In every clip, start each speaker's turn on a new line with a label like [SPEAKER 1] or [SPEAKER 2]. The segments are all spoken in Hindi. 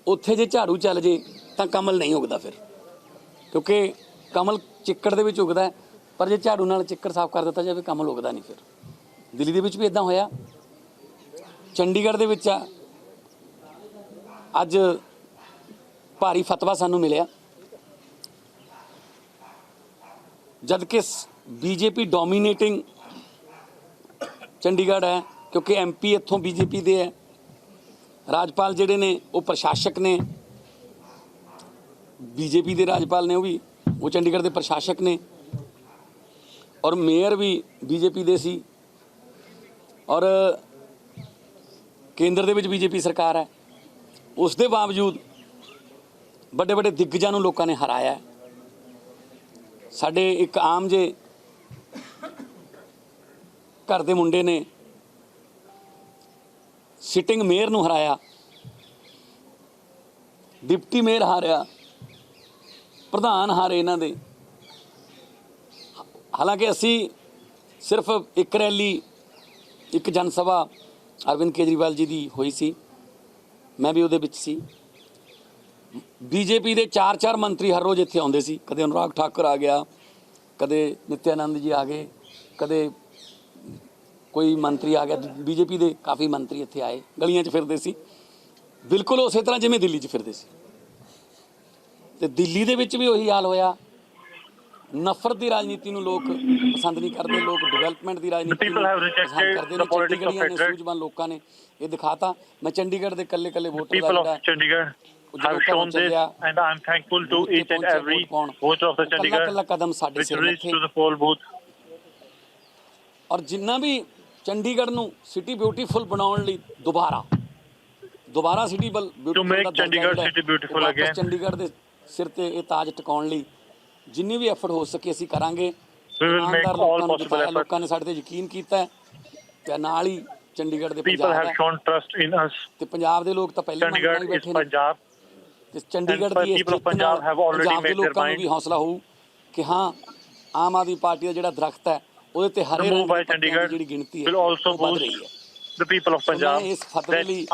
[SPEAKER 1] ਉੱਥੇ ਜੇ ਝਾੜੂ ਚੱਲ ਜੇ ਤਾਂ ਕਮਲ ਨਹੀਂ ਉਗਦਾ ਫਿਰ, ਕਿਉਂਕਿ ਕਮਲ ਚਿੱਕੜ ਦੇ ਵਿੱਚ ਉਗਦਾ, ਪਰ ਜੇ ਝਾੜੂ ਨਾਲ ਚਿੱਕੜ ਸਾਫ਼ ਕਰ ਦਿੱਤਾ ਜਾਵੇ ਕਮਲ ਉਗਦਾ ਨਹੀਂ। ਫਿਰ ਦਿੱਲੀ ਦੇ ਵਿੱਚ ਵੀ ਇੱਦਾਂ ਹੋਇਆ, ਚੰਡੀਗੜ੍ਹ ਦੇ ਵਿੱਚ ਆ ਅੱਜ ਭਾਰੀ ਫਤਵਾ ਸਾਨੂੰ ਮਿਲਿਆ, ਜਦ ਕਿ ਬੀਜੇਪੀ ਡੋਮੀਨੇਟਿੰਗ ਚੰਡੀਗੜ੍ਹ ਹੈ, ਕਿਉਂਕਿ MP ਇੱਥੋਂ ਬੀਜੇਪੀ ਦੇ ਹੈ, ਰਾਜਪਾਲ ਜਿਹੜੇ ਨੇ ਉਹ ਪ੍ਰਸ਼ਾਸਕ ਨੇ, ਬੀਜੇਪੀ ਦੇ ਰਾਜਪਾਲ ਨੇ, ਉਹ ਚੰਡੀਗੜ੍ਹ ਦੇ ਪ੍ਰਸ਼ਾਸਕ ਨੇ, ਔਰ ਮੇਅਰ ਵੀ ਬੀਜੇਪੀ ਦੇ ਸੀ, ਔਰ ਕੇਂਦਰ ਦੇ ਵਿੱਚ ਬੀਜੇਪੀ ਸਰਕਾਰ ਹੈ। ਉਸ ਦੇ ਬਾਵਜੂਦ ਵੱਡੇ ਵੱਡੇ ਦਿੱਗਜਾਂ ਨੂੰ ਲੋਕਾਂ ਨੇ ਹਰਾਇਆ। ਸਾਡੇ ਇੱਕ ਆਮ ਜੇ ਘਰ ਦੇ ਮੁੰਡੇ ਨੇ ਸਿਟਿੰਗ ਮੇਅਰ ਨੂੰ ਹਰਾਇਆ, ਡਿਪਟੀ ਮੇਅਰ ਹਾਰਿਆ, ਪ੍ਰਧਾਨ ਹਾਰੇ ਇਹਨਾਂ ਦੇ। ਹਾਲਾਂਕਿ ਅਸੀਂ ਸਿਰਫ ਇੱਕ ਰੈਲੀ, ਇੱਕ ਜਨ ਸਭਾ ਅਰਵਿੰਦ ਕੇਜਰੀਵਾਲ ਜੀ ਦੀ ਹੋਈ ਸੀ, ਮੈਂ ਵੀ ਉਹਦੇ ਵਿੱਚ ਸੀ। ਬੀਜੇਪੀ ਦੇ 4-4 ਮੰਤਰੀ ਹਰ ਰੋਜ਼ ਇੱਥੇ ਆਉਂਦੇ ਸੀ, ਕਦੇ ਅਨੁਰਾਗ ਠਾਕੁਰ ਆ ਗਿਆ, ਕਦੇ ਨਿਤਿਆਨੰਦ ਜੀ ਆ ਗਏ, ਕਦੇ ਕੋਈ ਮੰਤਰੀ ਆ ਗਿਆ। ਬੀਜੇਪੀ ਦੇ ਕਾਫੀ ਮੰਤਰੀ ਇੱਥੇ ਆਏ, ਗਲੀਆਂ 'ਚ ਫਿਰਦੇ ਸੀ, ਬਿਲਕੁਲ ਉਸੇ ਤਰ੍ਹਾਂ ਜਿਵੇਂ ਦਿੱਲੀ 'ਚ ਫਿਰਦੇ ਸੀ। ਤੇ ਦਿੱਲੀ ਦੇ ਵਿੱਚ ਵੀ ਉਹੀ ਹਾਲ ਹੋਇਆ। ਨਫ਼ਰਤ ਦੀ ਰਾਜਨੀਤੀ ਨੂੰ ਲੋਕ ਪਸੰਦ ਨਹੀਂ ਕਰਦੇ, ਲੋਕ ਡਿਵੈਲਪਮੈਂਟ ਦੀ ਰਾਜਨੀਤੀ ਨੂੰ ਪਸੰਦ ਕਰਦੇ ਨੇ। ਚੰਡੀਗੜ੍ਹੀਆਂ ਨੇ, ਸੂਝਵਾਨ ਲੋਕਾਂ ਨੇ ਇਹ ਦਿਖਾਤਾ। ਮੈਂ ਚੰਡੀਗੜ੍ਹ ਦੇ ਕੱਲੇ ਵੋਟਰ ਦਾ ਜਿਹੜਾ
[SPEAKER 2] have shown this, and I'm thankful to each and every voter of the Chandigarh which reached to the poll booth.
[SPEAKER 1] ਔਰ ਜਿੰਨਾ ਵੀ ਚੰਡੀਗੜ੍ਹ ਨੂੰ ਸਿਟੀ ਬਿਊਟੀਫੁਲ ਬਣਾਉਣ ਲਈ ਦੁਬਾਰਾ ਸਿਟੀ ਬਿਊਟੀਫੁਲ ਅਗੇਨ, ਚੰਡੀਗੜ੍ਹ ਦੇ ਸਿਰ ਤੇ ਇਹ ਤਾਜ ਟਿਕਾਉਣ ਲਈ ਜਿੰਨੀ ਵੀ ਐਫਰਟ ਹੋ ਸਕੇ ਅਸੀਂ ਕਰਾਂਗੇ। ਲੋਕਾਂ ਨੇ ਸਾਡੇ ਤੇ ਯਕੀਨ ਕੀਤਾ ਤੇ ਨਾਲ ਹੀ ਚੰਡੀਗੜ੍ਹ ਦੇ ਤੇ ਪੰਜਾਬ ਦੇ ਲੋਕ ਤਾਂ ਪਹਿਲਾਂ ਹੀ ਬੈਠੇ ਨੇ, ਤੇ ਚੰਡੀਗੜ੍ਹ ਦੀ ਇਸ ਪੰਜਾਬ ਦੇ ਲੋਕਾਂ ਨੂੰ ਵੀ ਹੌਸਲਾ ਹੋਊ ਕਿ ਹਾਂ, ਆਮ ਆਦਮੀ ਪਾਰਟੀ ਦਾ ਜਿਹੜਾ ਦਰਖਤ ਹੈ ਉਹਦੇ ਤੇ ਹਰੇ ਰੰਗ ਦੀ ਜਿਹੜੀ ਗਿਣਤੀ ਹੈ ਉਹ ਵੱਧ ਰਹੀ ਹੈ। ਇਸ ਫਤਵੇ ਲਈ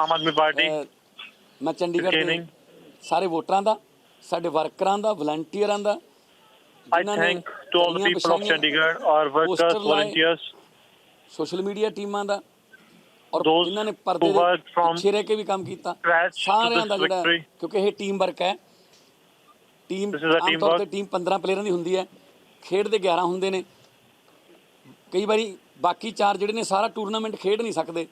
[SPEAKER 1] ਮੈਂ ਚੰਡੀਗੜ੍ਹ ਦੇ ਸਾਰੇ ਵੋਟਰਾਂ ਦਾ, ਸਾਡੇ ਵਰਕਰਾਂ ਦਾ, ਵਲੰਟੀਅਰਾਂ ਦਾ, ਸੋਸ਼ਲ ਮੀਡੀਆ ਟੀਮਾਂ ਦਾ, ਔਰ ਜਿਨ੍ਹਾਂ ਨੇ ਪਰਦੇ ਦੇ ਪਿੱਛੇ ਰਹਿ ਕੇ ਵੀ ਕੰਮ ਕੀਤਾ, ਸਾਰਿਆਂ ਦਾ ਜਿਹੜਾ, ਕਿਉਂਕਿ ਇਹ ਟੀਮ ਵਰਕ ਹੈ। ਟੀਮ ਆਮ ਤੌਰ ਤੇ ਟੀਮ 15 ਪਲੇਅਰਾਂ ਦੀ ਹੁੰਦੀ ਹੈ, ਖੇਡ ਦੇ 11 ਹੁੰਦੇ ਨੇ। ਕਈ ਵਾਰੀ ਬਾਕੀ 4 ਜਿਹੜੇ ਨੇ ਸਾਰਾ ਟੂਰਨਾਮੈਂਟ ਖੇਡ ਨਹੀਂ ਸਕਦੇ,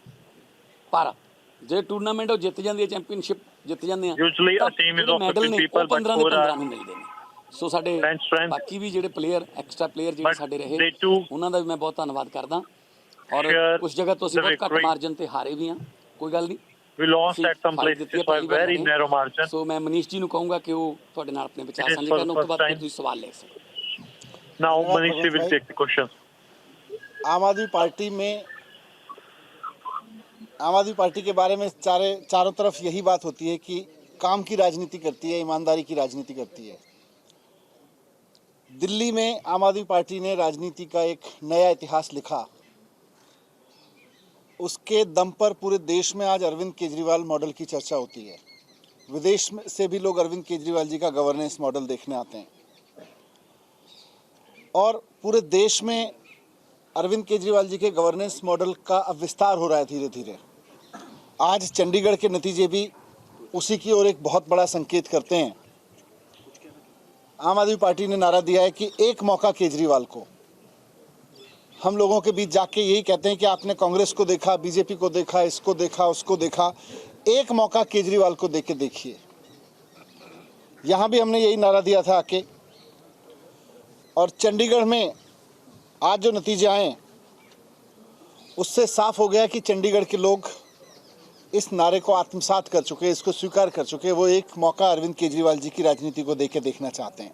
[SPEAKER 1] ਪਰ ਜੇ ਟੂਰਨਾਮੈਂਟ ਉਹ ਜਿੱਤ ਜਾਂਦੀ ਹੈ, ਚੈਂਪੀਅਨਸ਼ਿਪ ਜਿੱਤ ਜਾਂਦੇ ਆ, ਮੈਡਲ ਨੇ ਉਹ 15 ਦੇ 15 ਵੀ ਮਿਲਦੇ ਨੇ। ਸੋ ਸਾਡੇ ਬਾਕੀ ਵੀ ਜਿਹੜੇ ਪਲੇਅਰ, ਐਕਸਟਰਾ ਪਲੇਅਰ ਜਿਹੜੇ ਸਾਡੇ ਰਹੇ, ਉਹਨਾਂ ਦਾ ਵੀ ਮੈਂ ਬਹੁਤ ਧੰਨਵਾਦ ਕਰਦਾ। ਔਰ ਕੁਝ ਜਗ੍ਹਾ ਤੋਂ ਅਸੀਂ ਬਹੁਤ ਘੱਟ ਮਾਰਜਨ ਤੇ ਹਾਰੇ ਵੀ ਹਾਂ, ਕੋਈ ਗੱਲ ਨਹੀਂ। ਸੋ ਮੈਂ ਮਨੀਸ਼ ਜੀ ਨੂੰ ਕਹੂੰਗਾ ਕਿ ਉਹ ਤੁਹਾਡੇ ਨਾਲ ਆਪਣੇ ਵਿਚਾਰ ਸਾਂਝੇ ਕਰਨ, ਉਸ ਤੋਂ ਬਾਅਦ ਫਿਰ ਤੁਸੀਂ ਸਵਾਲ ਲੈ ਸਕਦੇ।
[SPEAKER 3] आम आदमी पार्टी के बारे में चारों तरफ यही बात होती है कि काम की राजनीति करती है, ईमानदारी की राजनीति करती है। दिल्ली में आम आदमी पार्टी ने राजनीति का एक नया इतिहास लिखा। उसके दम पर पूरे देश में आज अरविंद केजरीवाल मॉडल की चर्चा होती है। विदेश से भी लोग अरविंद केजरीवाल जी का गवर्नेंस मॉडल देखने आते हैं, और पूरे देश में अरविंद केजरीवाल जी के गवर्नेंस मॉडल का अब विस्तार हो रहा है धीरे धीरे। आज चंडीगढ़ के नतीजे भी उसी की ओर एक बहुत बड़ा संकेत करते हैं। आम आदमी पार्टी ने नारा दिया है कि एक मौका केजरीवाल को। हम लोगों के बीच जाके यही कहते हैं कि आपने कांग्रेस को देखा, बीजेपी को देखा, इसको देखा, उसको देखा, एक मौका केजरीवाल को देके देखिए। यहाँ भी हमने यही नारा दिया था आके, और चंडीगढ़ में आज जो नतीजे आए उससे साफ हो गया कि चंडीगढ़ के लोग इस नारे को आत्मसात कर चुके, इसको स्वीकार कर चुके। वो एक मौका अरविंद केजरीवाल जी की राजनीति को देके देखना चाहते हैं।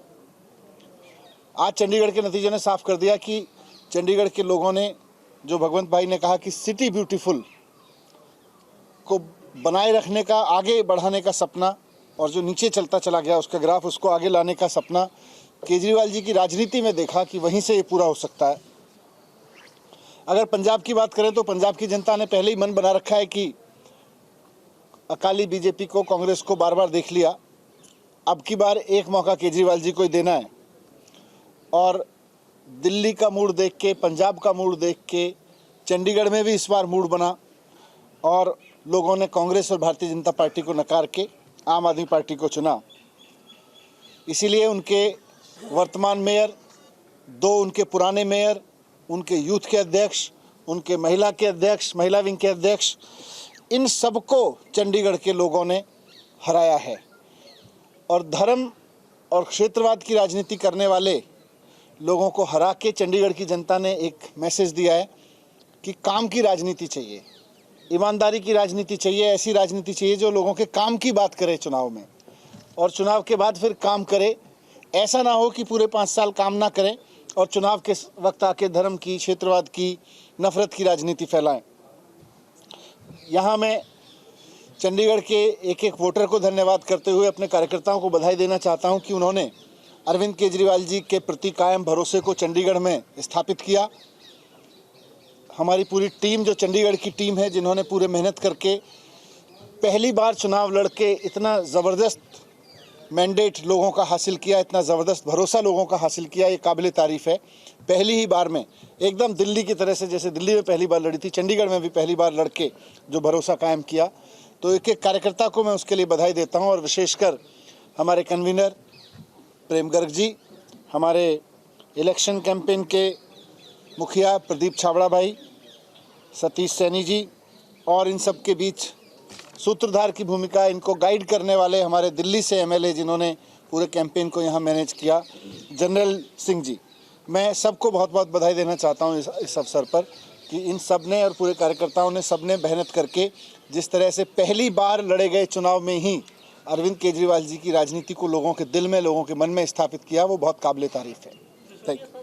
[SPEAKER 3] आज चंडीगढ़ के नतीजों ने साफ कर दिया कि चंडीगढ़ के लोगों ने, जो भगवंत भाई ने कहा कि सिटी ब्यूटीफुल को बनाए रखने का, आगे बढ़ाने का सपना, और जो नीचे चलता चला गया उसका ग्राफ, उसको आगे लाने का सपना केजरीवाल जी की राजनीति में देखा कि वहीं से ये पूरा हो सकता है। अगर पंजाब की बात करें तो पंजाब की जनता ने पहले ही मन बना रखा है कि अकाली बीजेपी को, कांग्रेस को बार बार देख लिया। अब की बार एक मौका केजरीवाल जी को ही देना है और दिल्ली का मूड देख के, पंजाब का मूड देख के, चंडीगढ़ में भी इस बार मूड बना और लोगों ने कांग्रेस और भारतीय जनता पार्टी को नकार के आम आदमी पार्टी को चुना। इसीलिए उनके वर्तमान मेयर, 2 उनके पुराने मेयर, उनके यूथ के अध्यक्ष, उनके महिला के अध्यक्ष, महिला विंग के अध्यक्ष, इन सबको चंडीगढ़ के लोगों ने हराया है। और धर्म और क्षेत्रवाद की राजनीति करने वाले लोगों को हरा के चंडीगढ़ की जनता ने एक मैसेज दिया है कि काम की राजनीति चाहिए, ईमानदारी की राजनीति चाहिए, ऐसी राजनीति चाहिए जो लोगों के काम की बात करे चुनाव में, और चुनाव के बाद फिर काम करे। ऐसा ना हो कि पूरे 5 साल काम ना करें और चुनाव के वक्त आके धर्म की, क्षेत्रवाद की, नफरत की राजनीति फैलाएं। यहाँ मैं चंडीगढ़ के एक एक वोटर को धन्यवाद करते हुए अपने कार्यकर्ताओं को बधाई देना चाहता हूँ कि उन्होंने अरविंद केजरीवाल जी के प्रति कायम भरोसे को चंडीगढ़ में स्थापित किया। हमारी पूरी टीम, जो चंडीगढ़ की टीम है, जिन्होंने पूरे मेहनत करके पहली बार चुनाव लड़के इतना ज़बरदस्त मैंडेट लोगों का हासिल किया, इतना ज़बरदस्त भरोसा लोगों का हासिल किया, ये काबिल तारीफ़ है। पहली ही बार में एकदम दिल्ली की तरह से, जैसे दिल्ली में पहली बार लड़ी थी, चंडीगढ़ में भी पहली बार लड़के जो भरोसा कायम किया। तो एक एक कार्यकर्ता को मैं उसके लिए बधाई देता हूँ और विशेषकर हमारे कन्वीनर प्रेम गर्ग जी, हमारे इलेक्शन कैंपेन के मुखिया प्रदीप छाबड़ा भाई, सतीश सैनी जी, और इन सब के बीच सूत्रधार की भूमिका, इनको गाइड करने वाले हमारे दिल्ली से एमएलए जिन्होंने पूरे कैंपेन को यहाँ मैनेज किया, जनरल सिंह जी। मैं सबको बहुत बहुत बधाई देना चाहता हूँ इस अवसर पर कि इन सब ने और पूरे कार्यकर्ताओं ने सबने मेहनत करके जिस तरह से पहली बार लड़े गए चुनाव में ही अरविंद केजरीवाल जी की राजनीति को लोगों के दिल में, लोगों के मन में स्थापित किया, वो बहुत काबिल तारीफ़ है। Thank you.